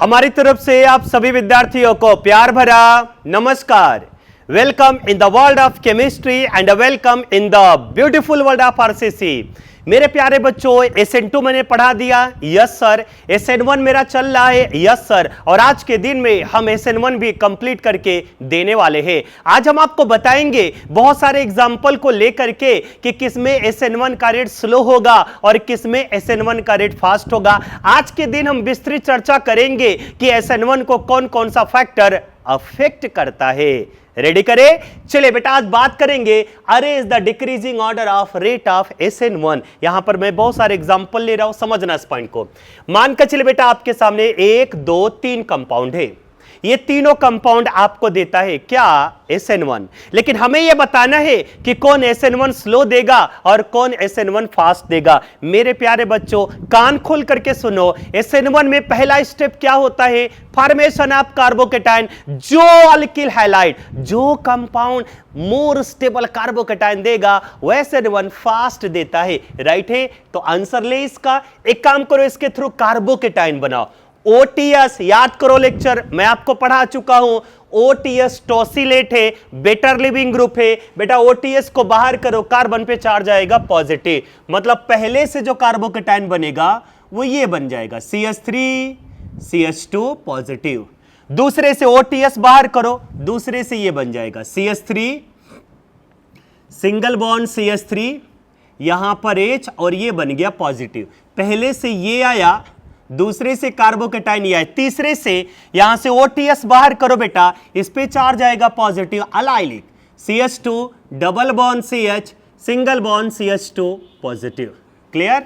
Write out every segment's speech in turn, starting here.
हमारी तरफ से आप सभी विद्यार्थियों को प्यार भरा नमस्कार। Welcome in the world of chemistry and welcome in the beautiful world of RCC. मेरे प्यारे बच्चों, SN2 मैंने पढ़ा दिया, यस सर। SN1 मेरा चल रहा है, यस सर। और आज के दिन में हम SN1 भी कंप्लीट करके देने वाले हैं। आज हम आपको बताएंगे बहुत सारे एग्जाम्पल को लेकर के कि किसमें SN1 का रेट स्लो होगा और किसमें SN1 का रेट फास्ट होगा। आज के दिन हम विस्तृत चर्चा करेंगे कि SN1 को कौन कौन सा फैक्टर अफेक्ट करता है। रेडी करें? चलिए बेटा, आज बात करेंगे arrange the decreasing order of rate of SN1। यहां पर मैं बहुत सारे एग्जांपल ले रहा हूं, समझना इस पॉइंट को। मान कर चलिए बेटा, आपके सामने 1 2 3 कंपाउंड है। ये तीनों कंपाउंड आपको देता है क्या? SN1। लेकिन हमें यह बताना है कि कौन SN1 स्लो देगा और कौन SN1 फास्ट देगा। मेरे प्यारे बच्चों, कान खोल करके सुनो। SN1 में पहला स्टेप क्या होता है? Formation of carbocation. जो अल्किल हैलाइड, जो कंपाउंड मोर स्टेबल कार्बोकेटाइन देगा वो SN1 फास्ट देता है। राइट है? तो आंसर ले इसका। एक काम करो, इसके थ्रू कार्बोकेटाइन बनाओ। OTS याद करो, लेक्चर मैं आपको पढ़ा चुका हूं। OTS टॉसिलेट है, बेटर लिविंग ग्रुप है। बेटा OTS को बाहर करो, कार्बन पे चार्ज आएगा पॉजिटिव। मतलब पहले से जो कार्बोकेटाइन बनेगा वो ये बन जाएगा CH3 CH2 पॉजिटिव। दूसरे से OTS बाहर करो, दूसरे से ये बन जाएगा CH3 सिंगल बॉन्ड CH3, यहां पर H और ये बन गया पॉजिटिव। पहले से ये आया, दूसरे से कार्बोकेटाइन ये आया, तीसरे से यहां से OTS बाहर करो बेटा, इस पे चार्ज आएगा positive. Allylic CH2 double bond CH single bond CH2 positive. Clear?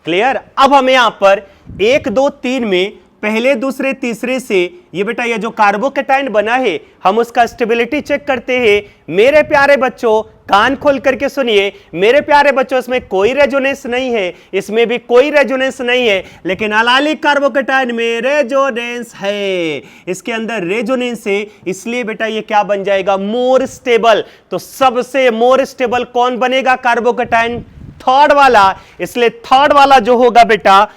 Clear? अब हमें यहां पर 1 2 3 में पहले दूसरे तीसरे से ये बेटा ये जो कार्बोकेटाइन बना है हम उसका स्टेबिलिटी चेक करते हैं। मेरे प्यारे बच्चों, कान खोल करके सुनिए। मेरे प्यारे बच्चों, इसमें कोई रेजोनेंस नहीं है, इसमें भी कोई रेजोनेंस नहीं है, लेकिन अलाइलिक कार्बोकेटाइन में रेजोनेंस है। इसके अंदर रेजोनेंस है, इसलिए बेटा ये क्या बन जाएगा? More stable. तो सबसे मोर स्टेबल कौन बनेगा? कार्बोकेटाइन थर्ड वाला। इसलिए थर्ड वाला जो होगा बेटा,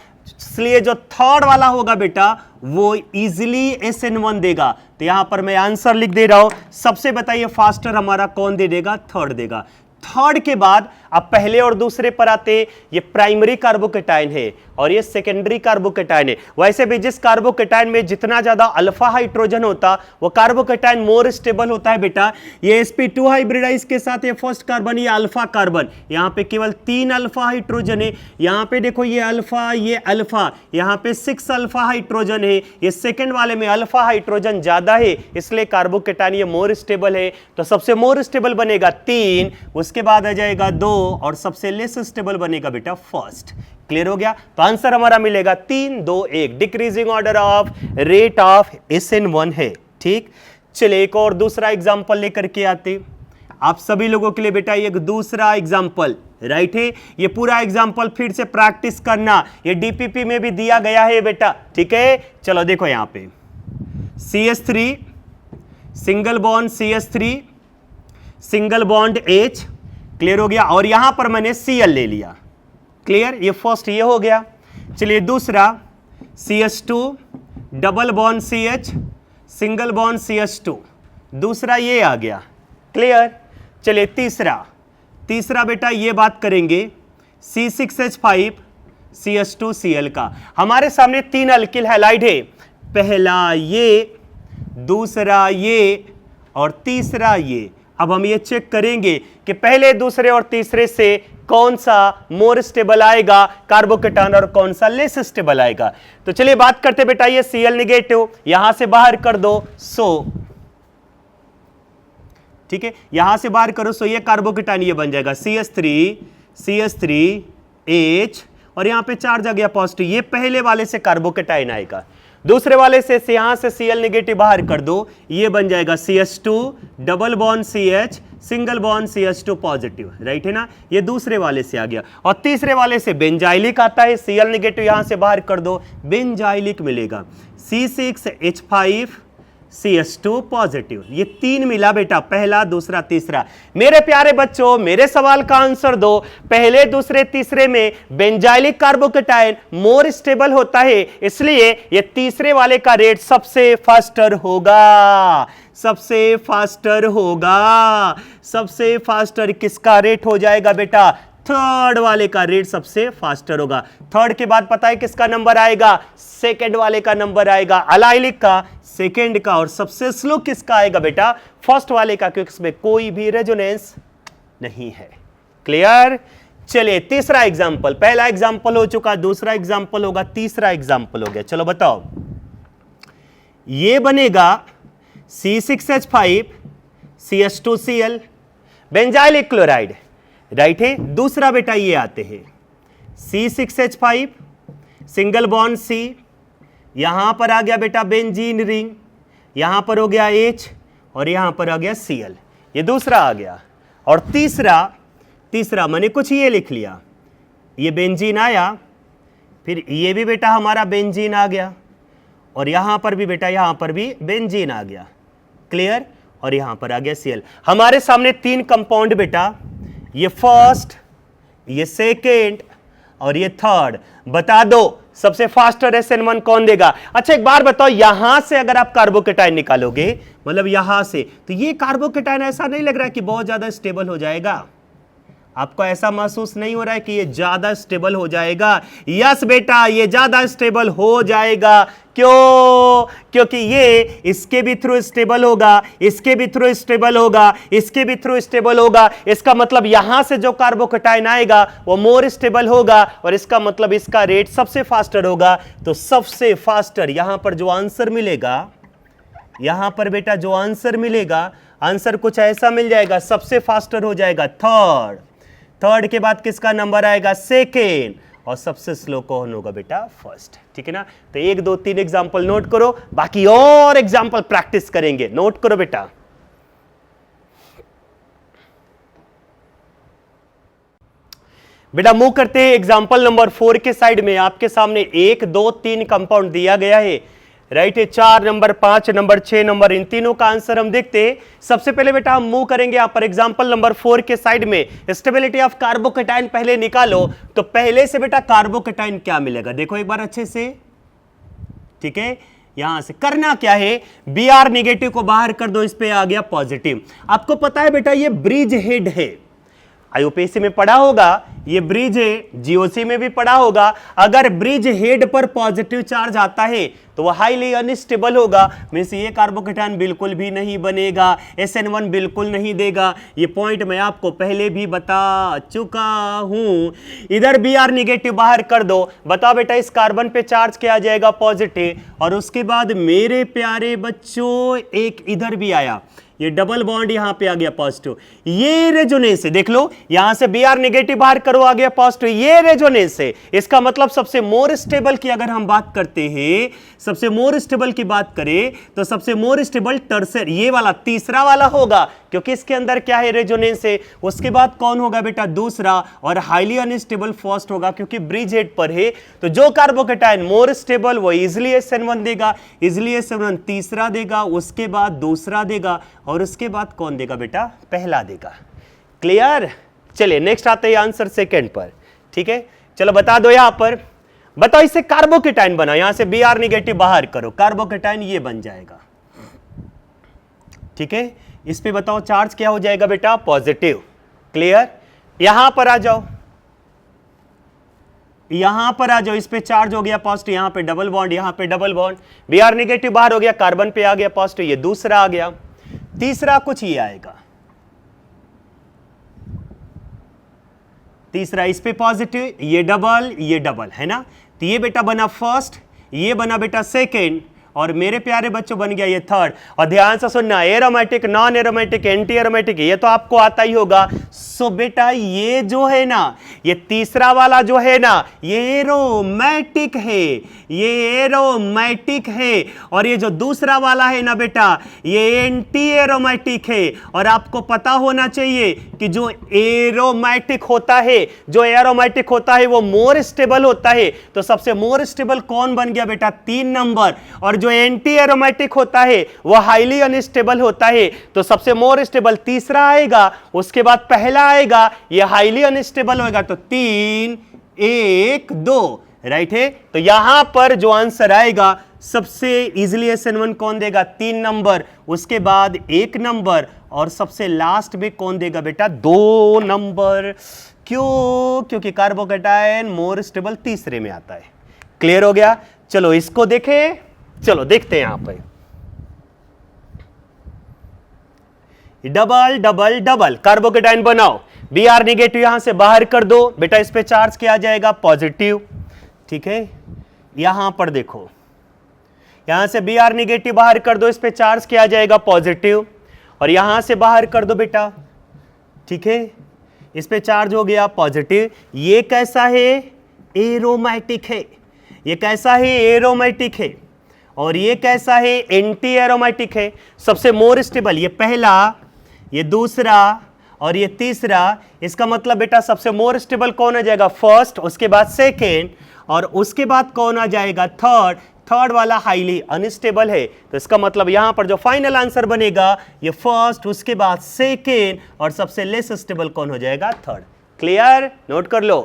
इसलिए जो थर्ड वाला होगा बेटा वो इजीली SN1 देगा। तो यहां पर मैं आंसर लिख दे रहा हूं। सबसे बताइए फास्टर हमारा कौन दे देगा? थर्ड देगा। थर्ड के बाद अब पहले और दूसरे पर आते, ये प्राइमरी कार्बोकेटाइन है और ये सेकेंडरी कार्बोकेटाइन है। वैसे भी जिस कार्बोकेटाइन में जितना ज्यादा अल्फा हाइड्रोजन होता वो कार्बोकेटाइन मोर स्टेबल होता है बेटा। ये sp2 हाइब्रिडाइज के साथ ये फर्स्ट कार्बन, ये अल्फा कार्बन, यहां पे केवल 3 अल्फा हाइड्रोजन है। यहां पे देखो ये अल्फा, ये अल्फा, यहां पे 6 अल्फा हाइड्रोजन है। ये सेकेंड वाले में अल्फा हाइड्रोजन ज्यादा है, इसलिए कार्बोकेटाइन ये मोर स्टेबल है। तो सबसे मोर स्टेबल बनेगा 3, उसके बाद आ जाएगा 2 और सबसे लेस स्टेबल बनेगा बेटा फर्स्ट। क्लियर हो गया? तो आंसर हमारा मिलेगा 3 2 1। Decreasing order of rate of SN1 है। ठीक, चलिए एक और दूसरा एग्जांपल लेकर के आते आप सभी लोगों के लिए बेटा। एक दूसरा एग्जांपल, राइट है? ये पूरा एग्जांपल फिर से प्रैक्टिस करना, ये DPP में भी दिया गया है बेटा। ठीक है, चलो देखो यहां पे CH3 single bond CH3 single bond H। Clear हो गया? और यहां पर मैंने Cl ले लिया। क्लियर? ये फर्स्ट ये हो गया। चलिए दूसरा CH2 double bond CH single bond CH2, दूसरा ये आ गया। क्लियर? चलिए तीसरा बेटा ये बात करेंगे C6H5 CH2Cl का। हमारे सामने 3 अल्किल हैलाइड है, पहला ये, दूसरा ये और तीसरा ये। अब हम ये चेक करेंगे कि पहले दूसरे और तीसरे से कौन सा मोर स्टेबल आएगा कार्बोकेटाइन और कौन सा लेस स्टेबल आएगा। तो चलिए बात करते बेटा, ये Cl नेगेटिव यहां से बाहर कर दो, ठीक है, यहां से बाहर करो, ये कार्बोकेटाइन ये बन जाएगा CH3 H और यहां पे चार्ज आ गया पॉजिटिव। ये पहले वाले से कार्बोकेटाइन आएगा, दूसरे वाले से यहां से Cl नेगेटिव बाहर कर दो, ये बन जाएगा CH2 double bond CH single bond CH2 positive. Right है ना? ये दूसरे वाले से आ गया। और तीसरे वाले से बेंजाइलिक आता है, Cl नेगेटिव यहां से बाहर कर दो, बेंजाइलिक मिलेगा। C6H5 CH2 positive. ये 3 मिला बेटा, पहला दूसरा तीसरा। मेरे प्यारे बच्चों, मेरे सवाल का आंसर दो। पहले दूसरे तीसरे में बेंजाइलिक कार्बोकेटायन मोर स्टेबल होता है, इसलिए ये तीसरे वाले का रेट सबसे फास्टर होगा। सबसे फास्टर होगा। सबसे फास्टर किसका रेट हो जाएगा बेटा? थर्ड वाले का रेट सबसे फास्टर होगा। थर्ड के बाद पता है किसका नंबर आएगा? सेकंड वाले का नंबर आएगा, अलाइलिक का, सेकंड का। और सबसे स्लो किसका आएगा बेटा? फर्स्ट वाले का, क्योंकि इसमें कोई भी रेजोनेंस नहीं है। क्लियर? चलिए तीसरा एग्जांपल। पहला एग्जांपल हो चुका, दूसरा एग्जांपल होगा, तीसरा एग्जांपल हो गया। चलो बताओ। ये बनेगा C6H5 CH2Cl benzylic chloride, right है। दूसरा बेटा ये आते हैं C6H5 सिंगल बॉन्ड C, यहां पर आ गया बेटा बेंजीन रिंग, यहां पर हो गया H और यहां पर आ गया Cl, ये दूसरा आ गया। और तीसरा मैंने कुछ ये लिख लिया, ये बेंजीन आया, फिर ये भी बेटा हमारा बेंजीन आ गया, और यहां पर भी बेटा, यहां पर भी बेंजीन आ गया। क्लियर? और यहां पर आ गया Cl। हमारे सामने 3 कंपाउंड बेटा, ये फर्स्ट, ये सेकेंड और ये थर्ड। बता दो सबसे फास्टर SN1 कौन देगा? अच्छा एक बार बताओ, यहां से अगर आप कार्बोकेटाइन निकालोगे, मतलब यहां से, तो ये कार्बोकेटाइन ऐसा नहीं लग रहा है कि बहुत ज्यादा स्टेबल हो जाएगा? आपको ऐसा महसूस नहीं हो रहा है कि ये ज्यादा स्टेबल हो जाएगा? यस बेटा, ये ज्यादा स्टेबल हो जाएगा। क्यों? क्योंकि ये इसके भी थ्रू स्टेबल होगा, इसके भी थ्रू स्टेबल होगा, इसके भी थ्रू स्टेबल होगा। इसका मतलब यहां से जो कार्बोकेटाइन आएगा वो मोर स्टेबल होगा, और इसका मतलब इसका रेट सबसे फास्टर होगा। तो सबसे फास्टर यहां पर जो आंसर मिलेगा, यहां पर बेटा जो आंसर मिलेगा, आंसर कुछ ऐसा मिल जाएगा, सबसे फास्टर हो जाएगा थर्ड। थर्ड के बाद किसका नंबर आएगा? सेकेंड। और सबसे स्लो कौन होगा बेटा? फर्स्ट। ठीक है ना? तो 1 2 3 एग्जांपल नोट करो, बाकी और एग्जांपल प्रैक्टिस करेंगे। नोट करो बेटा। बेटा मूव करते हैं एग्जांपल नंबर 4 के साइड में। आपके सामने 1 2 3 कंपाउंड दिया गया है, राइट है। 4 नंबर, 5 नंबर, 6 नंबर, इन तीनों का आंसर हम देखते हैं। सबसे पहले बेटा हम मूव करेंगे यहां पर एग्जांपल नंबर 4 के साइड में। स्टेबिलिटी ऑफ कार्बोकेटाइन पहले निकालो, तो पहले से बेटा कार्बोकेटाइन क्या मिलेगा देखो एक बार अच्छे से। ठीक है, यहां से करना क्या है, Br नेगेटिव को बाहर कर दो, इस पे आ गया पॉजिटिव। आपको पता है बेटा ये ब्रिज हेड है, IUPAC में पढ़ा होगा, ये ब्रिज है, GOC में भी पढ़ा होगा। अगर ब्रिज हेड पर पॉजिटिव चार्ज आता है तो वह हाईली अनस्टेबल होगा, मींस ये कार्बोकेटाइन बिल्कुल भी नहीं बनेगा, SN1 बिल्कुल नहीं देगा। ये पॉइंट मैं आपको पहले भी बता चुका हूं। इधर Br निगेटिव बाहर कर दो, बताओ बेटा इस कार्बन पे चार्ज क्या आ जाएगा? पॉजिटिव। और उसके बाद मेरे प्यारे बच्चों एक इधर भी आया, ये डबल बॉन्ड यहां पे आ गया पॉजिटिव। ये रेजोनेंस है, देख लो यहां से Br नेगेटिव बाहर करो, आ गया पॉजिटिव। ये रेजोनेंस है, इसका मतलब सबसे मोर स्टेबल की अगर हम बात करते हैं, सबसे मोर स्टेबल की बात करें तो सबसे मोर स्टेबल टर्सर ये वाला तीसरा वाला होगा, क्योंकि इसके अंदर क्या है? रेजोनेंस है। उसके बाद कौन होगा बेटा? दूसरा। और हाईली अनस्टेबल फर्स्ट होगा, क्योंकि ब्रिज हेड पर है। तो जो कार्बोकेटाइन मोर स्टेबल वो इजिली SN1 देगा, इजिली SN1 तीसरा देगा, उसके बाद दूसरा देगा, और उसके बाद कौन देगा बेटा? पहला देगा। क्लियर? चलिए नेक्स्ट आते हैं आंसर सेकंड पर। ठीक है, चलो बता दो यहां पर, बताओ इससे कार्बोकेटाइन बना, यहां से Br नेगेटिव बाहर करो, कार्बोकेटाइन ये बन जाएगा। ठीक है, इस पे बताओ चार्ज क्या हो जाएगा बेटा? पॉजिटिव। क्लियर? यहां पर आ जाओ, यहां पर आ जाओ, इस पे चार्ज हो गया पॉजिटिव, यहां पे डबल बॉन्ड, यहां पे डबल बॉन्ड, Br नेगेटिव बाहर हो गया, कार्बन पे आ गया पॉजिटिव, ये दूसरा आ गया। तीसरा कुछ ये आएगा, तीसरा इस पे पॉजिटिव, ये डबल है ना। तो ये बेटा बना फर्स्ट, ये बना बेटा सेकेंड, और मेरे प्यारे बच्चों बन गया ये थर्ड। और ध्यान से सुनना, aromatic, non aromatic, anti aromatic, ये तो आपको आता ही होगा। सो बेटा ये जो है ना, ये तीसरा वाला जो है ना, ये एरोमेटिक है, ये एरोमेटिक है। और ये जो दूसरा वाला है ना बेटा, ये एंटी एरोमेटिक है। और आपको पता होना चाहिए कि जो एरोमेटिक होता है, जो एरोमेटिक होता है वो मोर स्टेबल होता है। तो सबसे मोर स्टेबल कौन बन गया बेटा? 3 नंबर। और जो एंटी एरोमेटिक होता है वह हाईली अनस्टेबल होता है, तो सबसे मोर स्टेबल तीसरा आएगा, उसके बाद पहला आएगा, यह हाईली अनस्टेबल होगा, तो 3 1 2, राइट है। तो यहां पर जो आंसर आएगा सबसे इजीली SN1 कौन देगा? 3 नंबर, उसके बाद 1 नंबर, और सबसे लास्ट में कौन देगा बेटा? 2 नंबर। क्यों? क्योंकि कार्बोकेटायन मोर स्टेबल तीसरे में आता है। क्लियर हो गया? चलो इसको देखें, चलो देखते हैं यहां पे डबल डबल डबल कार्बोकेटायन बनाओ, Br निगेटिव यहां से बाहर कर दो बेटा, इस पे चार्ज किया जाएगा पॉजिटिव, ठीक है। यहां पर देखो, यहां से Br निगेटिव बाहर कर दो, इस पे चार्ज किया जाएगा पॉजिटिव, और यहां से बाहर कर दो बेटा, ठीक है, इस पे चार्ज हो गया पॉजिटिव। ये कैसा है? एरोमेटिक है। ये कैसा है? एरोमेटिक है। और ये कैसा है? एंटी एरोमेटिक है। सबसे मोर स्टेबल ये पहला, ये दूसरा और ये तीसरा। इसका मतलब बेटा सबसे मोर स्टेबल कौन आ जाएगा? फर्स्ट, उसके बाद सेकेंड, और उसके बाद कौन आ जाएगा? थर्ड। थर्ड वाला हाईली अनस्टेबल है, तो इसका मतलब यहां पर जो फाइनल आंसर बनेगा ये फर्स्ट, उसके बाद सेकेंड, और सबसे लेस स्टेबल कौन हो जाएगा? थर्ड। क्लियर? नोट कर लो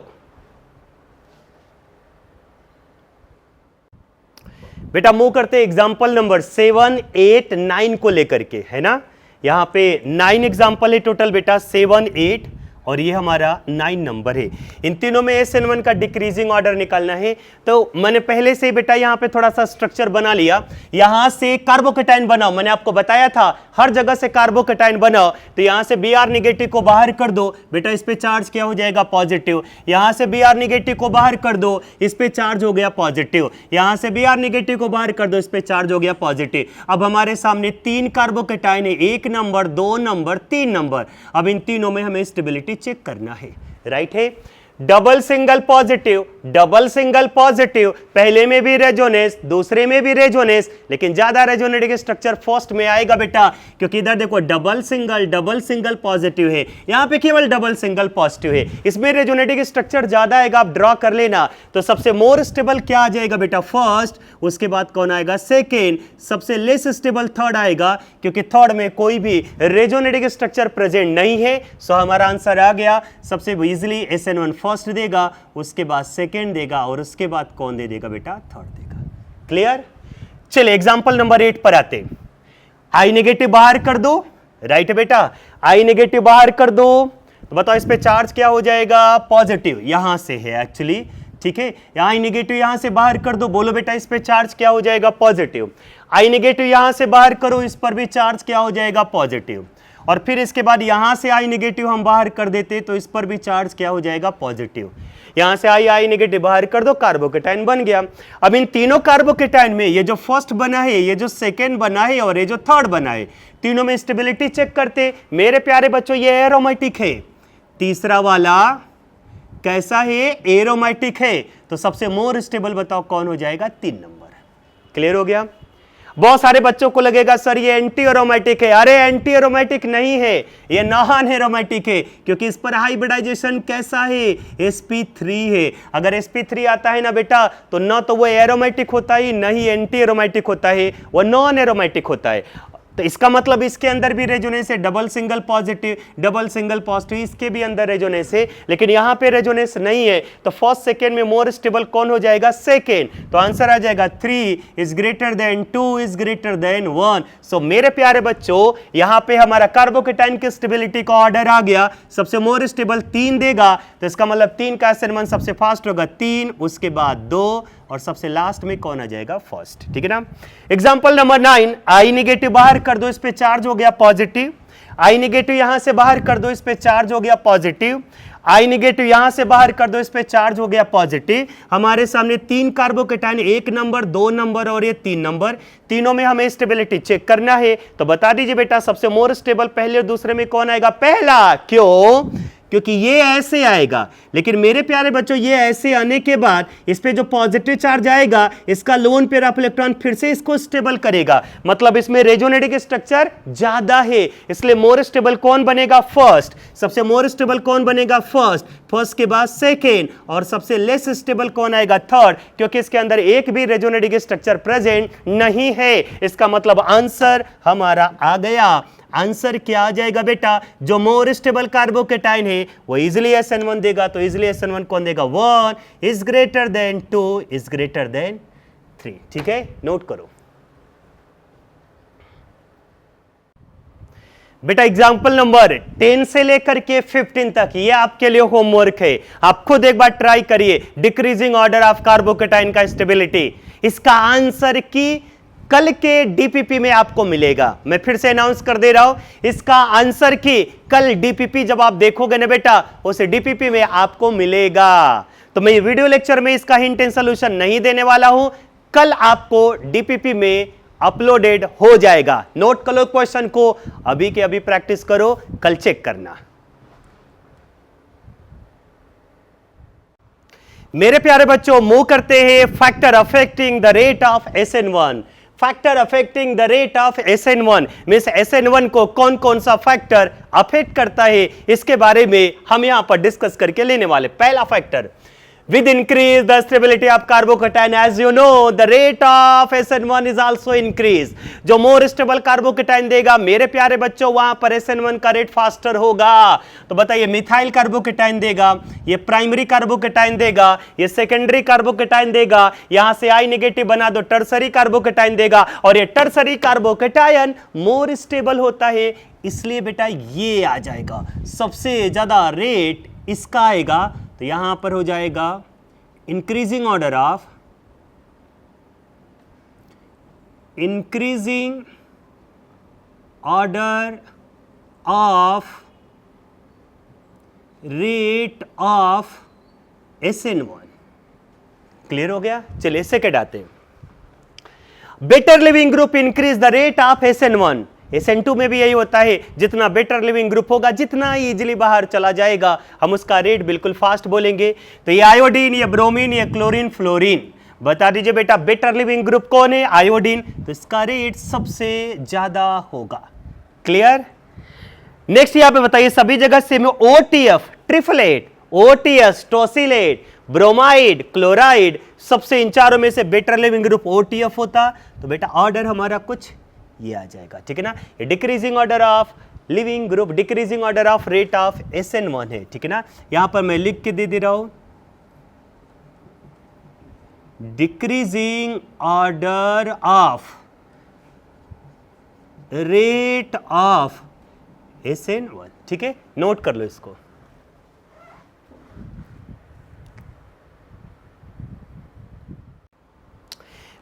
बेटा। मूव करते एग्जांपल नंबर 7 8 9 को लेकर के, है ना। यहां पे 9 एग्जांपल है टोटल बेटा, 7 8 और ये हमारा 9 नंबर है। इन तीनों में SN1 का डिक्रीजिंग ऑर्डर निकालना है, तो मैंने पहले से ही बेटा यहां पे थोड़ा सा स्ट्रक्चर बना लिया। यहां से कार्बोकेटाइन बनाओ, मैंने आपको बताया था हर जगह से कार्बोकेटाइन बनाओ। तो यहां से Br निगेटिव को बाहर कर दो बेटा, इस पे चार्ज क्या हो जाएगा? पॉजिटिव। यहां से Br निगेटिव को बाहर कर दो, इस पे चार्ज हो गया पॉजिटिव। यहां से Br निगेटिव को बाहर कर दो, इस पे चार्ज हो गया पॉजिटिव। अब हमारे सामने 3 कार्बोकेटाइन है, 1 नंबर, 2 नंबर, 3 नंबर। अब इन तीनों में हमें स्टेबिलिटी चेक करना है, राइट है। Double single positive, double single positive, पहले में भी रेजोनेंस, दूसरे में भी रेजोनेंस, लेकिन ज्यादा रेजोनेटिक स्ट्रक्चर फर्स्ट में आएगा बेटा, क्योंकि इधर देखो डबल सिंगल पॉजिटिव है, यहां पे केवल डबल सिंगल पॉजिटिव है, इसमें रेजोनेटिक स्ट्रक्चर ज्यादा आएगा। आप ड्रॉ कर लेना। तो सबसे मोर स्टेबल क्या आ जाएगा बेटा? फर्स्ट, उसके बाद कौन आएगा? सेकेंड, सबसे लेस स्टेबल थर्ड आएगा, क्योंकि थर्ड में कोई भी रेजोनेटिक स्ट्रक्चर प्रेजेंट नहीं है। सो हमारा आंसर आ गया। सबसे इजीली SN1 फर्स्ट देगा, उसके बाद सेकेंड देगा, और उसके बाद कौन दे देगा बेटा? थर्ड देगा। क्लियर? चलिए एग्जांपल नंबर 8 पर आते। आई नेगेटिव बाहर कर दो, राइट है बेटा, आई नेगेटिव बाहर कर दो, तो बताओ इस पे चार्ज क्या हो जाएगा? पॉजिटिव। यहां से है एक्चुअली, ठीक है। आई नेगेटिव यहां से बाहर कर दो, बोलो बेटा इस पे चार्ज क्या हो जाएगा? पॉजिटिव। आई नेगेटिव यहां से बाहर करो, इस पर भी चार्ज क्या हो जाएगा? पॉजिटिव। और फिर इसके बाद यहां से आई नेगेटिव हम बाहर कर देते, तो इस पर भी चार्ज क्या हो जाएगा? पॉजिटिव। यहां से आई नेगेटिव बाहर कर दो, कार्बोकेटाइन बन गया। अब इन तीनों कार्बोकेटाइन में ये जो फर्स्ट बना है, ये जो सेकेंड बना है, और ये जो थर्ड बना है, तीनों में स्टेबिलिटी चेक करते। मेरे प्यारे बच्चों ये एरोमेटिक है, तीसरा वाला कैसा है? एरोमेटिक है। तो सबसे मोर स्टेबल बताओ कौन हो जाएगा? 3 नंबर। क्लियर हो गया? बहुत सारे बच्चों को लगेगा सर ये एंटी एरोमेटिक है। अरे एंटी एरोमेटिक नहीं है, ये नॉन एरोमेटिक है, क्योंकि इस पर हाइब्रिडाइजेशन कैसा है? sp3 है। अगर sp3 आता है ना बेटा, तो न तो वो एरोमेटिक होता है, न ही एंटी एरोमेटिक होता है, वो नॉन एरोमेटिक होता है। तो इसका मतलब इसके अंदर भी रेजोनेंस है, डबल सिंगल पॉजिटिव, इसके भी अंदर रेजोनेंस है, लेकिन यहां पे रेजोनेंस नहीं है। तो फर्स्ट सेकेंड में मोर स्टेबल कौन हो जाएगा? सेकेंड। तो आंसर आ जाएगा 3 is greater than 2 is greater than 1। सो मेरे प्यारे बच्चों, यहां पे हमारा कार्बोकेटाइन की स्टेबिलिटी का ऑर्डर आ गया। सबसे मोर स्टेबल 3 देगा, तो इसका मतलब 3 का SN1 सबसे फास्ट होगा 3, उसके बाद 2, और सबसे लास्ट में कौन आ जाएगा? फर्स्ट। ठीक है ना। एग्जांपल नंबर 9, आई नेगेटिव बाहर कर दो, इस पे चार्ज हो गया पॉजिटिव। आई नेगेटिव यहां से बाहर कर दो, इस पे चार्ज हो गया पॉजिटिव। आई नेगेटिव यहां से बाहर कर दो, इस पे चार्ज हो गया पॉजिटिव। हमारे सामने 3 कार्बोकेटाइन, 1 नंबर, 2 नंबर और ये 3 नंबर, तीनों में हमें स्टेबिलिटी चेक करना है। तो बता दीजिए बेटा सबसे मोर स्टेबल पहले और दूसरे में कौन आएगा? पहला। क्यों? क्योंकि ये ऐसे आएगा, लेकिन मेरे प्यारे बच्चों ये ऐसे आने के बाद इस पे जो पॉजिटिव चार्ज आएगा इसका लोन पेयर ऑफ इलेक्ट्रॉन फिर से इसको स्टेबल करेगा, मतलब इसमें रेजोनेटिक स्ट्रक्चर ज्यादा है, इसलिए मोर स्टेबल कौन बनेगा? फर्स्ट। सबसे मोर स्टेबल कौन बनेगा? फर्स्ट। फर्स्ट के बाद सेकेंड, और सबसे लेस स्टेबल कौन आएगा? थर्ड, क्योंकि इसके अंदर एक भी रेजोनेटिक स्ट्रक्चर प्रेजेंट नहीं है। इसका मतलब आंसर हमारा आ गया। आंसर क्या आ जाएगा बेटा? जो मोर स्टेबल कार्बोकेटाइन है वो इजिली SN1 देगा, तो इजिली SN1 कौन देगा? 1 is greater than 2 is greater than 3। ठीक है, नोट करो बेटा। एग्जाम्पल नंबर 10 से लेकर के 15 तक ये आपके लिए होमवर्क है, आप खुद एक बार ट्राई करिए। डिक्रीजिंग ऑर्डर ऑफ कार्बोकेटाइन का स्टेबिलिटी, इसका आंसर की कल के डीपीपी में आपको मिलेगा। मैं फिर से अनाउंस कर दे रहा हूं, इसका आंसर की कल डीपीपी जब आप देखोगे ना बेटा, उस डीपीपी में आपको मिलेगा। तो मैं वीडियो लेक्चर में इसका हिंट एंड सॉल्यूशन नहीं देने वाला हूं, कल आपको डीपीपी में अपलोडेड हो जाएगा। नोट करो क्वेश्चन को, अभी के अभी प्रैक्टिस करो, कल चेक करना। मेरे प्यारे बच्चों, मूव करते हैं factor affecting the rate of SN1। Factor affecting the rate of SN1 means SN1 को कौन कौन सा फैक्टर अफेक्ट करता है, इसके बारे में हम यहां पर डिस्कस करके लेने वाले। पहला factor, with increase the stability of carbocation, as you know the rate of SN1 is also increase। जो more stable carbocation देगा मेरे प्यारे बच्चों, वहां पर SN1 का रेट फास्टर होगा। तो बताइए, मिथाइल कार्बोकेटाइन देगा, ये प्राइमरी कार्बोकेटाइन देगा, ये सेकेंडरी कार्बोकेटाइन देगा, यहां से I नेगेटिव बना दो, टर्सरी कार्बोकेटाइन देगा, और ये टर्सरी कार्बोकेटाइन मोर स्टेबल होता है, इसलिए बेटा ये आ जाएगा। सबसे ज्यादा रेट इसका आएगा, तो यहां पर हो जाएगा increasing order of rate of SN1। Clear हो गया? चलिए सेकेंड आते हैं। Better leaving group increase the rate of SN1। SN2 में भी यही होता है, जितना बेटर लिविंग ग्रुप होगा, जितना इजीली बाहर चला जाएगा, हम उसका रेट बिल्कुल फास्ट बोलेंगे। तो ये आयोडीन, ये ब्रोमीन, ये क्लोरीन, फ्लोरीन, बता दीजिए बेटा बेटर लिविंग ग्रुप कौन है? आयोडीन, तो इसका रेट सबसे ज्यादा होगा। क्लियर? नेक्स्ट यहां पे बताइए, सभी जगह से में OTF ट्रिफलेट, OTS टोसिलेट, ब्रोमाइड, क्लोराइड, सबसे इन चारों में से बेटर लिविंग ग्रुप OTF होता, तो बेटा ऑर्डर हमारा कुछ ये आ जाएगा। ठीक है ना? ये decreasing order of leaving group, decreasing order of rate of SN1 है। ठीक है ना? यहां पर मैं लिख के दे रहा हूं, decreasing order of rate of SN1। ठीक है, नोट कर लो इसको।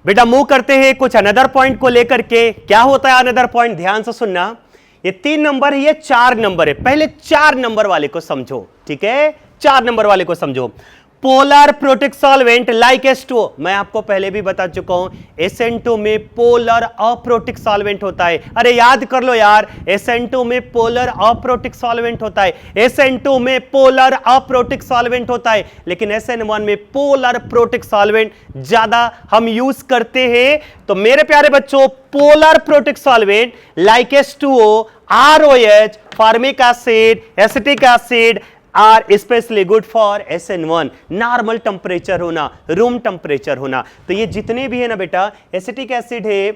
बेटा मूव करते हैं कुछ अनदर पॉइंट को लेकर के। क्या होता है अनदर पॉइंट? ध्यान से सुनना। ये 3 नंबर है, ये 4 नंबर है। पहले 4 नंबर वाले को समझो। ठीक है, 4 नंबर वाले को समझो। Polar protic solvent like H2O, मैं आपको पहले भी बता चुका हूं, SN2 में पोलर अप्रोटिक सॉल्वेंट होता है। अरे याद कर लो यार, SN2 में पोलर अप्रोटिक सॉल्वेंट होता है, SN2 में पोलर अप्रोटिक सॉल्वेंट होता है, लेकिन SN1 में पोलर प्रोटिक सॉल्वेंट ज्यादा हम यूज करते हैं। तो मेरे प्यारे बच्चों, polar protic solvent like H2O, ROH, formic acid, acetic acid are specially good for SN1। Normal temperature होना, रूम टेम्परेचर होना। तो ये जितने भी है ना बेटा, एसिटिक एसिड है,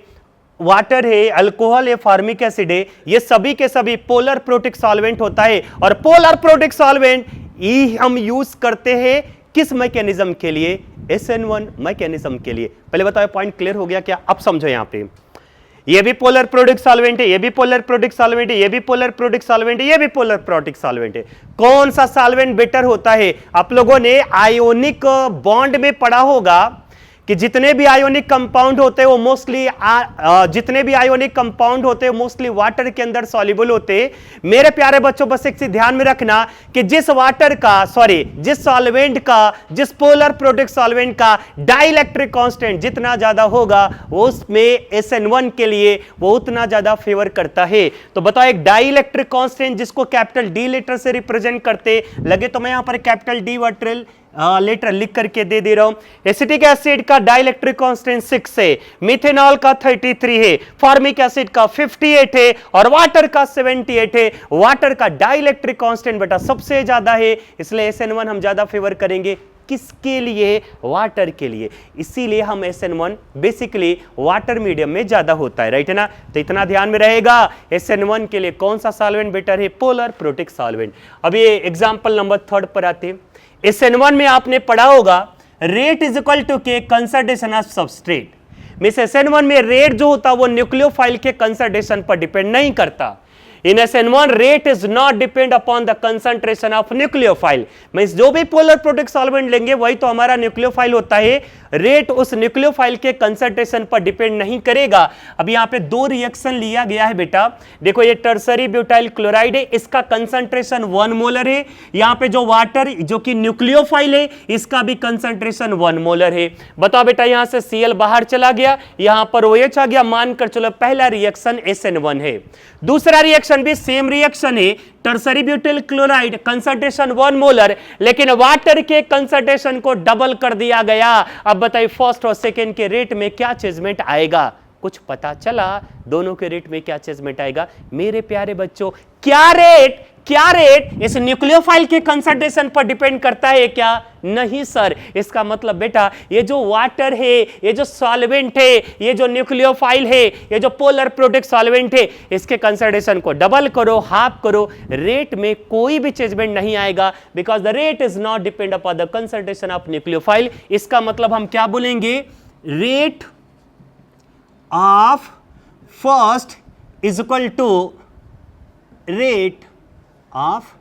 वाटर है, अल्कोहल है, फॉर्मिक एसिड है, ये सभी के सभी पोलर प्रोटिक सॉल्वेंट होता है। और पोलर प्रोटिक सॉल्वेंट ही हम यूज करते हैं किस मैकेनिज्म के लिए? SN1 मैकेनिज्म के लिए। पहले बताओ, पॉइंट क्लियर हो गया क्या? अब समझो, यहां पे ये भी पोलर प्रोटिक सॉल्वेंट है, ये भी पोलर प्रोटिक सॉल्वेंट है, ये भी पोलर प्रोटिक सॉल्वेंट है, ये भी पोलर प्रोटिक सॉल्वेंट है। कौन सा सॉल्वेंट बेटर होता है? आप लोगों ने आयोनिक बॉन्ड में पढ़ा होगा कि जितने भी आयोनिक कंपाउंड होते हैं वो मोस्टली जितने भी आयोनिक कंपाउंड होते हैं मोस्टली वाटर के अंदर सॉल्युबल होते हैं। मेरे प्यारे बच्चों बस एक चीज ध्यान में रखना कि जिस सॉल्वेंट का, जिस पोलर प्रोडक्ट सॉल्वेंट का डाइलेक्ट्रिक कांस्टेंट जितना ज्यादा होगा वो उसमें SN1 के लिए वो उतना ज्यादा फेवर करता है। तो बताओ एक डाइलेक्ट्रिक कांस्टेंट जिसको कैपिटल डी लेटर से रिप्रेजेंट करते लगे, तो मैं यहां पर कैपिटल डी वर्टरल लेटर लिख करके दे रहा हूं। एसिटिक एसिड का डाइलेक्ट्रिक कांस्टेंट 6 है, मिथेनॉल का 33 है, फॉर्मिक एसिड का 58 है और वाटर का 78 है। वाटर का डाइलेक्ट्रिक कांस्टेंट बेटा सबसे ज्यादा है, इसलिए SN1 हम ज्यादा फेवर करेंगे। किसके लिए? वाटर के लिए। इसीलिए हम SN1 बेसिकली वाटर मीडियम में ज्यादा होता है, राइट है ना। तो इतना ध्यान में रहेगा SN1 के लिए कौन सा सॉल्वेंट बेटर है? Polar protic solvent. अब ये एग्जांपल नंबर 3 पर आते। SN1 में आपने पढ़ा होगा रेट इज इक्वल टू के concentration of substrate. Miss SN1 में रेट जो होता है वो न्यूक्लियोफाइल के कंसंट्रेशन पर डिपेंड नहीं करता। In SN1 rate is not depend upon the concentration of nucleophile। Means जो भी पोलर प्रोटिक सॉल्वेंट लेंगे वही तो हमारा न्यूक्लियोफाइल होता है। रेट उस न्यूक्लियोफाइल के कंसंट्रेशन पर डिपेंड नहीं करेगा। अब यहाँ पे 2 रिएक्शन लिया गया है बेटा। देखो ये टर्सरी ब्यूटाइल क्लोराइड है, इसका कंसंट्रेशन 1 मोलर है। यहाँ पे जो वाटर जो कि न्यूक्लियोफाइल है इसका भी कंसंट्रेशन 1 मोलर है। बताओ बेटा यहाँ से Cl बाहर चला गया, यहाँ पर OH आ गया। मानकर चलो पहला रिएक्शन SN1 है। दूसरा रिएक्शन भी सेम रिएक्शन है, tertiary butyl chloride concentration 1 molar, लेकिन वाटर के कंसंट्रेशन को डबल कर दिया गया। अब बताइए फर्स्ट और सेकेंड के रेट में क्या चेंजमेंट आएगा? कुछ पता चला? दोनों के रेट में क्या चेंजमेंट आएगा? मेरे प्यारे बच्चों क्या रेट इस न्यूक्लियोफाइल के कंसंट्रेशन पर डिपेंड करता है क्या? नहीं सर। इसका मतलब बेटा ये जो वाटर है, ये जो सॉल्वेंट है, ये जो न्यूक्लियोफाइल है, ये जो पोलर प्रोटिक सॉल्वेंट है, इसके कंसंट्रेशन को डबल करो, हाफ करो, रेट में कोई भी चेंजमेंट नहीं आएगा। Because the rate is not depend upon the concentration of nucleophile. इसका मतलब हम क्या बोलेंगे? Rate of first is equal to rate of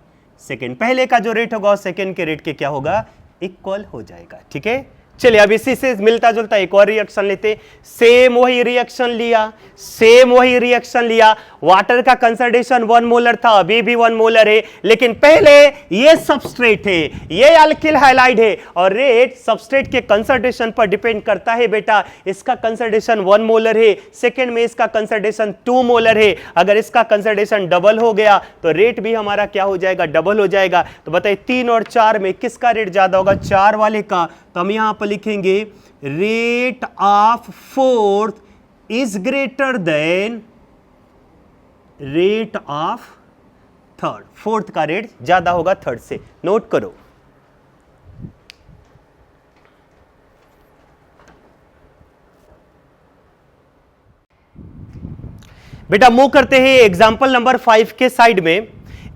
second. पहले का जो रेट होगा सेकेंड के रेट के क्या होगा? इक्वल हो जाएगा। ठीक है, चलिए अब इसी से मिलता जुलता एक और रिएक्शन लेते। सेम वही रिएक्शन लिया। वाटर का कंसंट्रेशन 1 मोलर था, अभी भी 1 मोलर है, लेकिन पहले ये सबस्ट्रेट है, ये अल्किल हैलाइड है और रेट सबस्ट्रेट के कंसंट्रेशन पर डिपेंड करता है बेटा। इसका कंसंट्रेशन 1 मोलर है, सेकेंड में इसका कंसंट्रेशन 2 मोलर है। अगर इसका कंसंट्रेशन डबल हो गया तो रेट भी हमारा क्या हो जाएगा? डबल हो जाएगा। तो बताइए 3 और 4 में किसका रेट ज्यादा होगा? 4 वाले का। तो हम यहां पर लिखेंगे rate of fourth is greater than rate of third. Fourth का रेट ज्यादा होगा थर्ड से, नोट करो। बेटा मूव करते हैं एग्जांपल नंबर 5 के साइड में,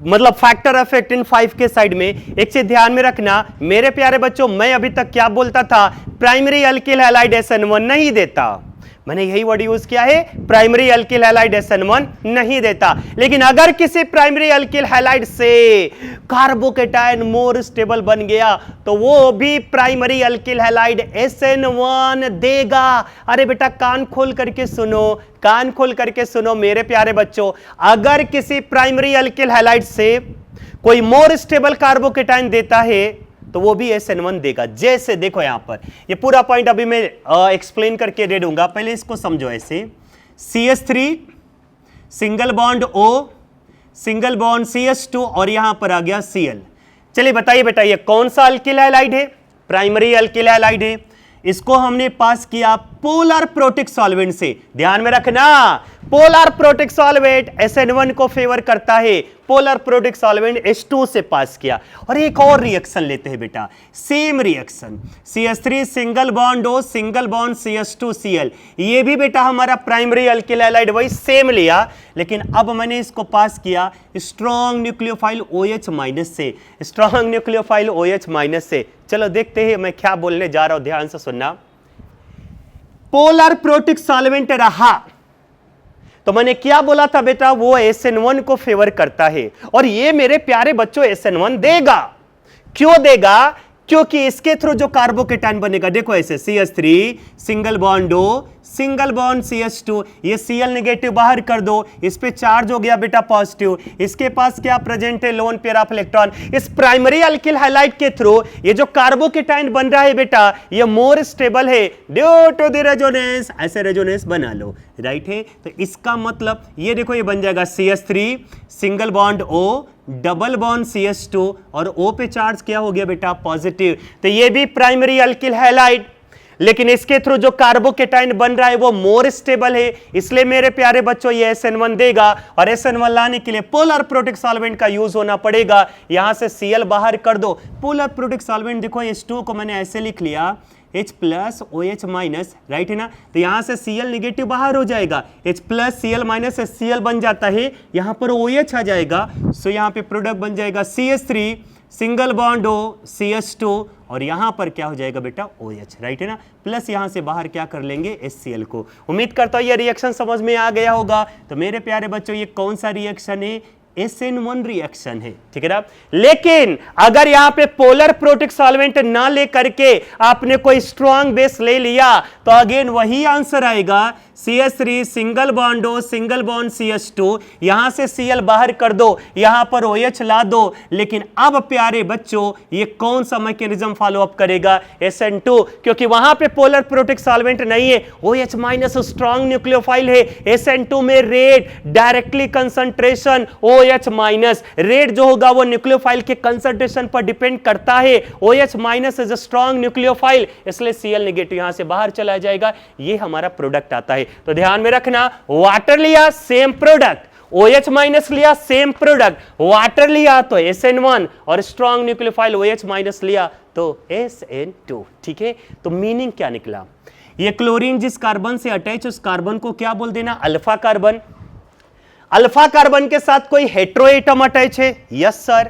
मतलब फैक्टर इफेक्ट इन 5 के साइड में। एक चीज ध्यान में रखना मेरे प्यारे बच्चों, मैं अभी तक क्या बोलता था? प्राइमरी अल्किल हैलाइड SN1 नहीं देता। मैंने यही वर्ड यूज किया है, प्राइमरी अल्किल हैलाइड SN1 नहीं देता। लेकिन अगर किसी प्राइमरी अल्किल हैलाइड से कार्बोकेटायन मोर स्टेबल बन गया तो वो भी प्राइमरी अल्किल हैलाइड SN1 देगा। अरे बेटा कान खोल करके सुनो मेरे प्यारे बच्चों, अगर किसी प्राइमरी अल्किल हैलाइड से कोई मोर स्टेबल कार्बोकेटायन देता है तो वो भी SN1 देगा। जैसे देखो यहां पर ये पूरा पॉइंट अभी मैं एक्सप्लेन करके दे दूंगा, पहले इसको समझो। ऐसे CH3 single bond O single bond CH2 और यहां पर आ गया Cl। चलिए बताइए बेटा ये कौन सा अल्किल हैलाइड है? प्राइमरी अल्किल हैलाइड है। इसको हमने पास किया पोलर प्रोटिक सॉल्वेंट से। ध्यान में रखना पोलर प्रोटिक सॉल्वेंट SN1 को फेवर करता है, पोलर प्रोटिक सॉल्वेंट H2 से पास किया। और एक और रिएक्शन लेते हैं बेटा, same reaction CH3 single bond O single bond CH2 Cl। ये भी बेटा हमारा प्राइमरी अल्किल हैलाइड वही सेम लिया, लेकिन अब मैंने इसको पास किया स्ट्रॉन्ग न्यूक्लियोफाइल OH माइनस से, स्ट्रॉन्ग न्यूक्लियोफाइल OH माइनस से। चलो देखते हैं मैं क्या बोलने जा रहा हूं, ध्यान से सुनना। पोलर प्रोटिक सॉल्वेंट रहा तो मैंने क्या बोला था बेटा? वो SN1 को फेवर करता है और ये मेरे प्यारे बच्चों SN1 देगा। क्यों देगा? क्योंकि इसके थ्रू जो कार्बोकेटाइन बनेगा, देखो ऐसे CH3 single bond O single bond CH2, ये Cl नेगेटिव बाहर कर दो, इस पे चार्ज हो गया बेटा पॉजिटिव, इसके पास क्या प्रेजेंट है, लोन पेयर ऑफ इलेक्ट्रॉन। इस प्राइमरी अल्किल हैलाइड के थ्रू ये जो कार्बोकेटाइन बन रहा है बेटा, ये मोर स्टेबल है ड्यू टू द रेजोनेंस, ऐसे रेजोनेंस बना लो, राइट है। तो इसका मतलब ये देखो, ये बन जाएगा CH3 single bond O double bond CH2 और O पे चार्ज क्या हो गया बेटा, पॉजिटिव। तो ये भी प्राइमरी अल्किल हैलाइड, लेकिन इसके थ्रू जो कार्बोकेटाइन बन रहा है वो मोर स्टेबल है, इसलिए मेरे प्यारे बच्चों ये SN1 देगा। और SN1 लाने के लिए पोलर प्रोटिक सॉल्वेंट का यूज होना पड़ेगा। यहां से Cl बाहर कर दो, पोलर प्रोटिक सॉल्वेंट देखो H2 को मैंने ऐसे लिख लिया H plus OH minus, right है ना। तो यहां से Cl नेगेटिव बाहर हो जाएगा, H plus Cl minus Cl बन जाता है, यहां पर OH आ जाएगा। सो यहां पे प्रोडक्ट बन जाएगा CH3 single bond O CH2 और यहां पर क्या हो जाएगा बेटा, OH, राइट है ना। प्लस यहां से बाहर क्या कर लेंगे, HCl को। उम्मीद करता हूं ये रिएक्शन समझ में आ गया होगा। तो मेरे प्यारे बच्चों ये कौन सा रिएक्शन है, SN1 रिएक्शन है, ठीक है ना। लेकिन अगर यहां पे पोलर प्रोटिक सॉल्वेंट ना ले करके आपने कोई स्ट्रॉन्ग बेस ले लिया तो अगेन वही आंसर आएगा, CH3 single bond O single bond CH2, यहां से Cl बाहर कर दो, यहां पर OH ला दो। लेकिन अब प्यारे बच्चों ये कौन सा मैकेनिज्म फॉलो अप करेगा, SN2, क्योंकि वहां पे पोलर प्रोटिक सॉल्वेंट नहीं है, OH माइनस स्ट्रॉन्ग न्यूक्लियोफाइल है। SN2 में rate directly concentration OH minus, rate जो होगा वो न्यूक्लियोफाइल के कंसंट्रेशन पर डिपेंड करता है। OH minus is a strong nucleophile, इसलिए Cl नेगेटिव यहां से बाहर चला जाएगा, ये हमारा प्रोडक्ट आता है। तो ध्यान में रखना, वाटर लिया सेम प्रोडक्ट, OH माइनस लिया सेम प्रोडक्ट, वाटर लिया तो SN1 और स्ट्रॉन्ग न्यूक्लियोफाइल OH माइनस लिया तो SN2, ठीक है। तो मीनिंग क्या निकला, ये क्लोरीन जिस कार्बन से अटैच उस कार्बन को क्या बोल देना, अल्फा कार्बन। अल्फा कार्बन के साथ कोई हेट्रोएटम अटैच है, यस सर।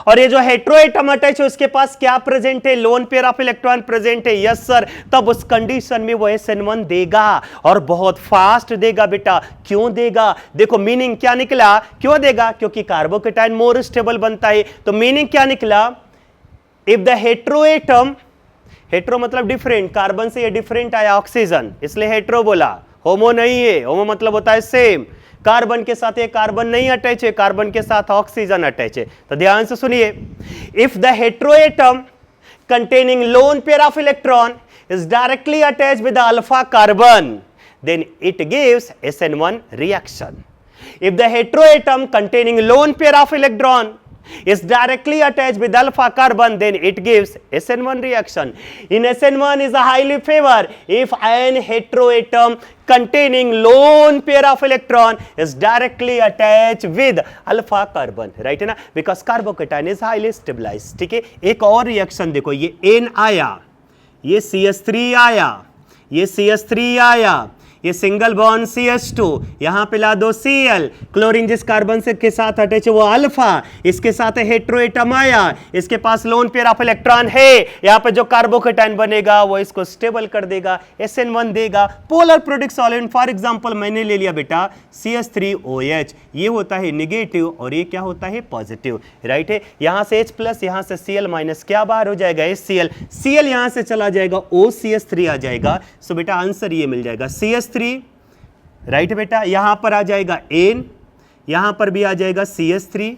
और ये जो हेट्रोएटम अटैच है उसके पास क्या प्रेजेंट है, lone pair of electron present है, यस सर। तब उस कंडीशन में वो SN1 देगा और बहुत फास्ट देगा बेटा। क्यों देगा, देखो मीनिंग क्या निकला, क्यों देगा, क्योंकि कार्बोकेटाइन मोर स्टेबल बनता है। तो मीनिंग क्या निकला, इफ द हेट्रोएटम, हेट्रो मतलब डिफरेंट, कार्बन से ये डिफरेंट आया ऑक्सीजन, इसलिए हेट्रो बोला, होमो नहीं है, होमो मतलब होता है सेम। कार्बन के साथ ये कार्बन नहीं अटैच है, कार्बन के साथ ऑक्सीजन अटैच है। तो ध्यान से सुनिए, if the heteroatom containing lone pair of electron is directly attached with the alpha carbon, then it gives SN1 reaction. If the heteroatom containing lone pair of electron is directly attached with alpha carbon, then it gives SN1 reaction. In SN1 is a highly favor if an heteroatom containing lone pair of electron is directly attached with alpha carbon, right है ना, because carbocation is highly stabilized, ठीक है। एक और reaction देखो, ये N आया, ये CH3 आया, ये CH3 आया, ये सिंगल बॉन्ड CH2, यहां पे ला दो Cl, क्लोरीन जिस कार्बन से के साथ अटैच है वो अल्फा, इसके साथ हेट्रोएटम आया, इसके पास लोन पेयर ऑफ इलेक्ट्रॉन है, यहां पे जो कार्बोकेटाइन बनेगा वो इसको स्टेबल कर देगा, SN1 देगा। Polar protic solvent for example मैंने ले लिया बेटा CH3OH, ये होता है नेगेटिव और ये क्या होता है पॉजिटिव, राइट है। यहां से H प्लस, यहां से Cl माइनस, क्या बाहर हो जाएगा HCl, Cl यहां से चला जाएगा, OCH3 आ जाएगा। सो बेटा आंसर ये मिल जाएगा CH3, राइट बेटा। यहां पर आ जाएगा N, यहां पर भी आ जाएगा CH3,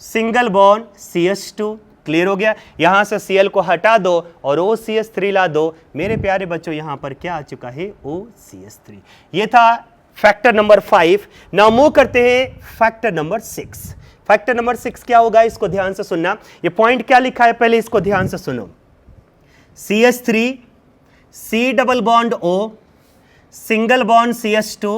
single bond CH2, clear हो गया। यहां से Cl को हटा दो और OCH3 ला दो, मेरे प्यारे बच्चों यहां पर क्या आ चुका है OCH3। ये था फैक्टर नंबर 5। नाउ मूव करते हैं फैक्टर नंबर 6। फैक्टर नंबर 6 क्या होगा, इसको ध्यान से सुनना। ये पॉइंट क्या लिखा है पहले इसको ध्यान से सुनो, CH3 C double bond O single bond CH2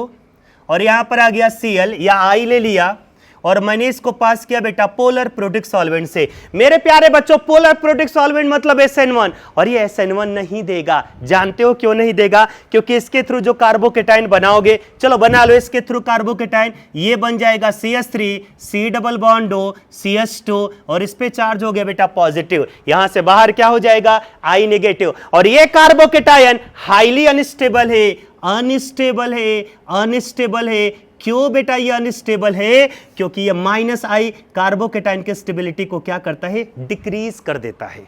और यहां पर आ गया Cl या I ले लिया और मैंने इसको पास किया बेटा पोलर प्रोटिक सॉल्वेंट से। मेरे प्यारे बच्चों पोलर प्रोटिक सॉल्वेंट मतलब SN1, और ये SN1 नहीं देगा। जानते हो क्यों नहीं देगा, क्योंकि इसके थ्रू जो कार्बोकेटाइन बनाओगे, चलो बना लो इसके थ्रू कार्बोकेटाइन, ये बन जाएगा CH3 C double bond O CH2 और इस पे चार्ज हो गया बेटा पॉजिटिव, यहां से बाहर क्या हो जाएगा I नेगेटिव। और ये कार्बोकेटाइन हाईली अनस्टेबल है, अनस्टेबल है, अनस्टेबल है। क्यों बेटा ये अनस्टेबल है, क्योंकि ये -I कार्बोकेटाइन के स्टेबिलिटी को क्या करता है, डिक्रीज कर देता है।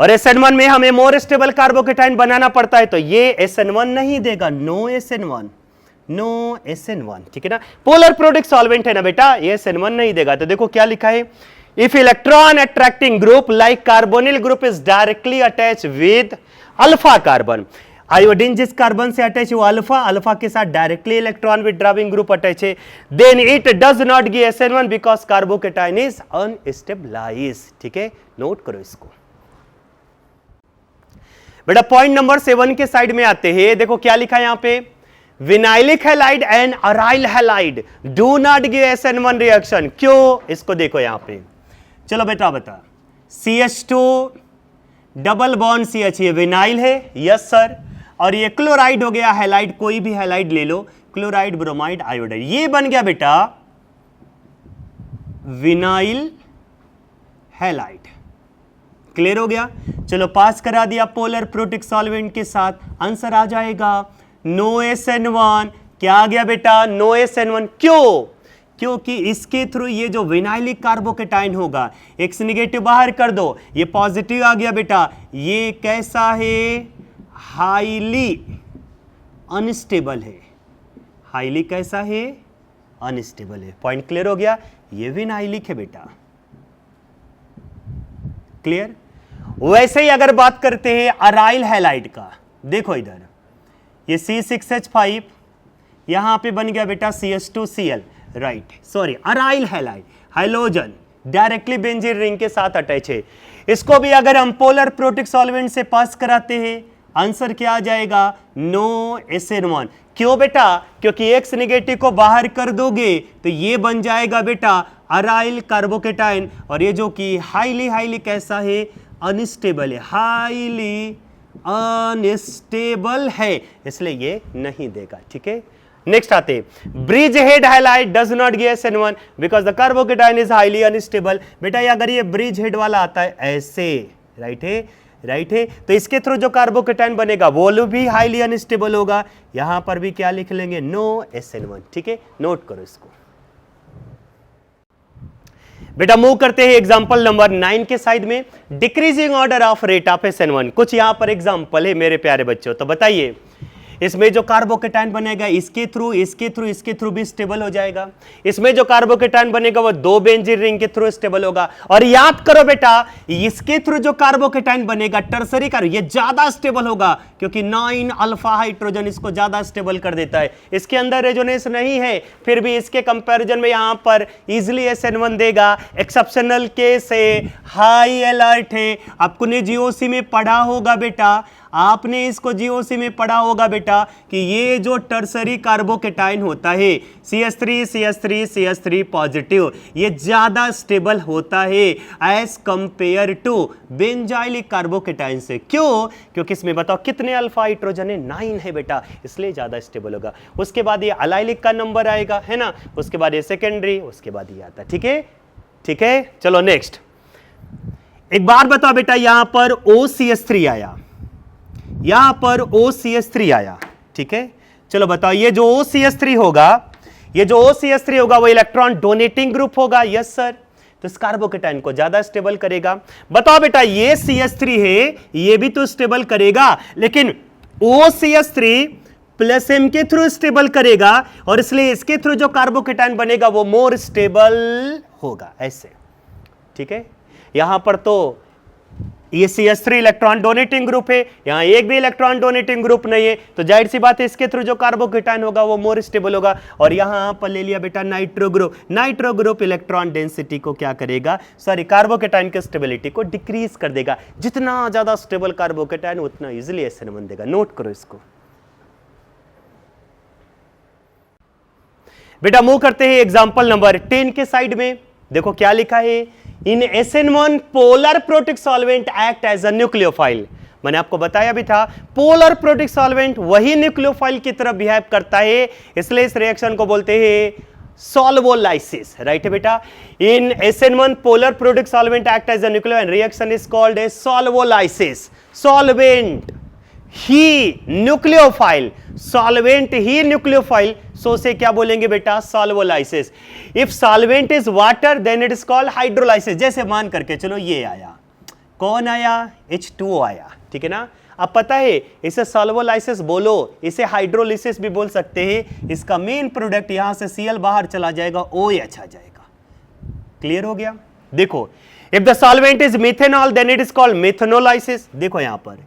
और SN1 में हमें मोर स्टेबल कार्बोकेटाइन बनाना पड़ता है, तो ये SN1 नहीं देगा, नो SN1, ठीक है ना। पोलर प्रोडक्ट सॉल्वेंट है ना बेटा, ये SN1 नहीं देगा। तो देखो क्या लिखा है, if electron attracting group like carbonyl group is directly attach with alpha carbon, iodine जिस कार्बन से अटैच वो अल्फा के साथ directly electron withdrawing group attach है, then it does not give SN1 because carbocation is unstabilised, ठीक है, note करो इसको बेटा। पॉइंट नंबर 7 के साइड में आते हैं, देखो क्या लिखा है यहां पे, vinylic halide and aryl halide do not give SN1 reaction, क्यों, इसको देखो यहां पे। चलो बेटा बता, CH2 डबल बॉन्ड CH, ये विनाइल है, यस सर, और ये क्लोराइड हो गया, हैलाइड, कोई भी हैलाइड ले लो, क्लोराइड, ब्रोमाइड, आयोडाइड, ये बन गया बेटा विनाइल हैलाइड। क्लियर हो गया, चलो पास करा दिया पोलर प्रोटिक सॉल्वेंट के साथ, आंसर आ जाएगा नो SN1। क्या आ गया बेटा, नो SN1, क्यों, क्योंकि इसके थ्रू ये जो विनाइलिक कार्बोकेटाइन होगा, X निगेटिव बाहर कर दो, ये पॉजिटिव आ गया बेटा, ये कैसा है, हाईली अनस्टेबल है, हाईली कैसा है, अनस्टेबल है। पॉइंट क्लियर हो गया, ये विनाइलिक है बेटा, क्लियर। वैसे ही अगर बात करते हैं अराइल हैलाइड का, देखो इधर ये C6H5 यहां पे बन गया बेटा CH2Cl, right, sorry aryl halide, halogen directly benzene ring के साथ अटैच है। इसको भी अगर हम पोलर प्रोटिक सॉल्वेंट से पास कराते हैं, आंसर क्या आ जाएगा, नो SN1। क्यों बेटा, क्योंकि X निगेटिव को बाहर कर दोगे तो ये बन जाएगा बेटा अराइल कार्बोकेटाइन, और ये जो कि हाईली कैसा है, अनस्टेबल है, हाईली अनस्टेबल है, इसलिए ये नहीं देगा, ठीक है। नेक्स्ट आते, bridge head highlight does not give SN1 because the carbocation is highly unstable. बेटा ये अगर ये ब्रिज हेड वाला आता है ऐसे, राइट है, तो इसके थ्रू जो कार्बोकेटाइन बनेगा वो भी हाईली अनस्टेबल होगा। यहां पर भी क्या लिख लेंगे, नो SN1, ठीक है, नोट करो इसको बेटा। मूव करते हैं एग्जांपल नंबर 9 के साइड में, decreasing order of rate of SN1। कुछ यहां पर एग्जांपल है मेरे प्यारे बच्चों, तो बताइए इसमें जो कार्बोकेटाइन बनेगा इसके थ्रू भी स्टेबल हो जाएगा। इसमें जो कार्बोकेटाइन बनेगा वो 2 बेंजीन रिंग के थ्रू स्टेबल होगा। और याद करो बेटा, इसके थ्रू जो कार्बोकेटाइन बनेगा टर्सरी ये ज्यादा स्टेबल होगा, क्योंकि 9 अल्फा हाइड्रोजन इसको ज्यादा स्टेबल कर देता है। इसके अंदर रेजोनेंस नहीं है, फिर भी इसके कंपैरिजन में यहां पर इजिली SN1 देगा। एक्सेप्शनल केस है, हाई अलर्ट है। आपने GOC में पढ़ा होगा बेटा, आपने इसको GOC में पढ़ा होगा बेटा कि ये जो टर्सरी कार्बोकेटाइन होता है CH3 पॉजिटिव, ये ज्यादा स्टेबल होता है as compare to benzylic carbocation से। क्यों, क्योंकि इसमें बताओ कितने अल्फा हाइड्रोजन है, 9 है बेटा, इसलिए ज्यादा स्टेबल होगा। उसके बाद ये अलाइलिक का नंबर आएगा, है ना, उसके बाद ये सेकेंडरी, उसके बाद ये आता है, ठीक है। चलो नेक्स्ट, एक बार बताओ बेटा, यहां पर OCH3 आया, यहां पर OCH3 आया, ठीक है। चलो बताओ, ये जो OCH3 होगा वो इलेक्ट्रॉन डोनेटिंग ग्रुप होगा, यस सर, तो इस कार्बोकेटाइन को ज्यादा स्टेबल करेगा। बताओ बेटा, ये CH3 है, ये भी तो स्टेबल करेगा, लेकिन OCH3 प्लस M के थ्रू स्टेबल करेगा, और इसलिए इसके थ्रू जो कार्बोकेटाइन बनेगा वो मोर स्टेबल होगा, ऐसे, ठीक है। यहां पर तो ये CH3 इलेक्ट्रॉन डोनेटिंग ग्रुप है, यहां एक भी इलेक्ट्रॉन डोनेटिंग ग्रुप नहीं है, तो जाहिर सी बात है इसके थ्रू जो कार्बोकेटाइन होगा वो मोर स्टेबल होगा। और यहां पर ले लिया बेटा नाइट्रो ग्रुप इलेक्ट्रॉन डेंसिटी को क्या करेगा, सॉरी कार्बोकेटाइन की स्टेबिलिटी को डिक्रीज कर देगा। जितना ज्यादा स्टेबल कार्बोकेटाइन उतना इजिली SN1 देगा, नोट करो इसको बेटा। मूव करते हैं एग्जांपल नंबर 10 के साइड में, देखो क्या लिखा है, in SN1 polar protic solvent act as a nucleophile. मैंने आपको बताया भी था, पोलर प्रोटिक सॉल्वेंट वही न्यूक्लियोफाइल की तरह बिहेव करता है, इसलिए इस रिएक्शन को बोलते हैं सॉल्वोलाइसिस, राइट है बेटा। In SN1 polar protic solvent act as a nucleophile, reaction is called a solvolysis. Solvent ही न्यूक्लियोफाइल, सॉल्वेंट ही न्यूक्लियोफाइल, सो से क्या बोलेंगे बेटा, solvolysis. If solvent is water then it is called hydrolysis. जैसे मान करके चलो ये आया, कौन आया, H2O आया, ठीक है ना। अब पता है इसे सॉल्वोलाइसिस बोलो, इसे हाइड्रोलिसिस भी बोल सकते हैं। इसका मेन प्रोडक्ट यहां से Cl बाहर चला जाएगा, OH आ जाएगा। क्लियर हो गया। देखो if the solvent is methanol then it is called methanolysis. देखो यहां पर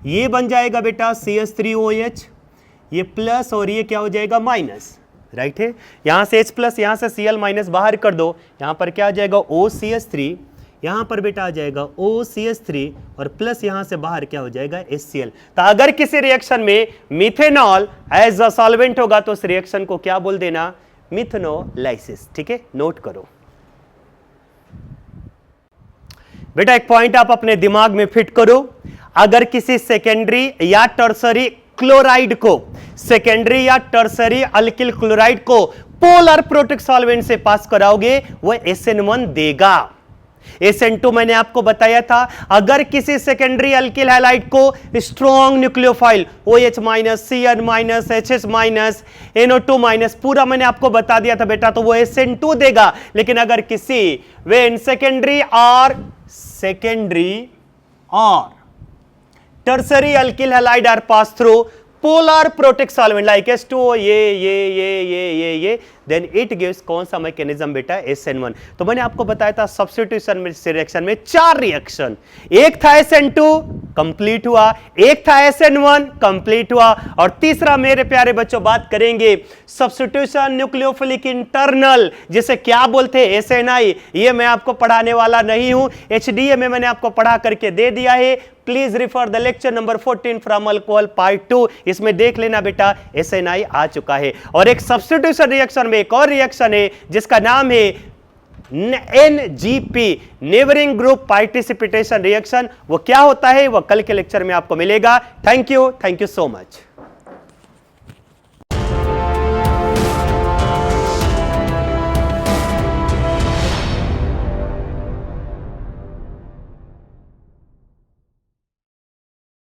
ये बन जाएगा बेटा CH3OH, ये प्लस और ये क्या हो जाएगा माइनस, राइट है। यहां से H प्लस, यहां से Cl माइनस बाहर कर दो, यहां पर क्या आ जाएगा OCH3, यहां पर बेटा आ जाएगा OCH3 और प्लस यहां से बाहर क्या हो जाएगा HCl। तो अगर किसी रिएक्शन में मिथेनॉल एज अ सॉल्वेंट होगा तो उस रिएक्शन को क्या बोल देना, मिथेनोलाइसिस, ठीक है, नोट करो बेटा। एक पॉइंट आप अपने दिमाग में फिट करो, अगर किसी सेकेंडरी या टर्सरी क्लोराइड को, सेकेंडरी या टर्सरी अल्किल क्लोराइड को पोलर प्रोटिक सॉल्वेंट से पास कराओगे वो SN1 देगा। SN2 मैंने आपको बताया था, अगर किसी सेकेंडरी अल्किल हैलाइड को strong nucleophile OH minus, Cn minus, HS minus, NO2 minus पूरा मैंने आपको बता दिया था बेटा, तो वो SN2 देगा। लेकिन अगर किसी व्हेन सेकेंडरी और tertiary alkyl halide are pass through polar protic solvent like H2O, ये देन इट गिव्स कौन सा मैकेनिज्म बेटा, SN1। तो मैंने आपको बताया था सब्स्टिट्यूशन रिएक्शन में 4 रिएक्शन, एक था SN2 कंप्लीट हुआ, एक था SN1 कंप्लीट हुआ, और तीसरा मेरे प्यारे बच्चों बात करेंगे सब्स्टिट्यूशन न्यूक्लियोफिलिक इंटरनल, जिसे क्या बोलते हैं SNI। ये मैं आपको पढ़ाने वाला नहीं हूं, HDA में मैंने आपको पढ़ा करके दे दिया है। Please refer the lecture number 14 from alcohol part 2, इसमें देख लेना बेटा SNI आ चुका है। और एक सब्स्टिट्यूशन रिएक्शन में एक और रिएक्शन है जिसका नाम है NGP, neighbouring group participation reaction. वो क्या होता है वो कल के लेक्चर में आपको मिलेगा। Thank you so much.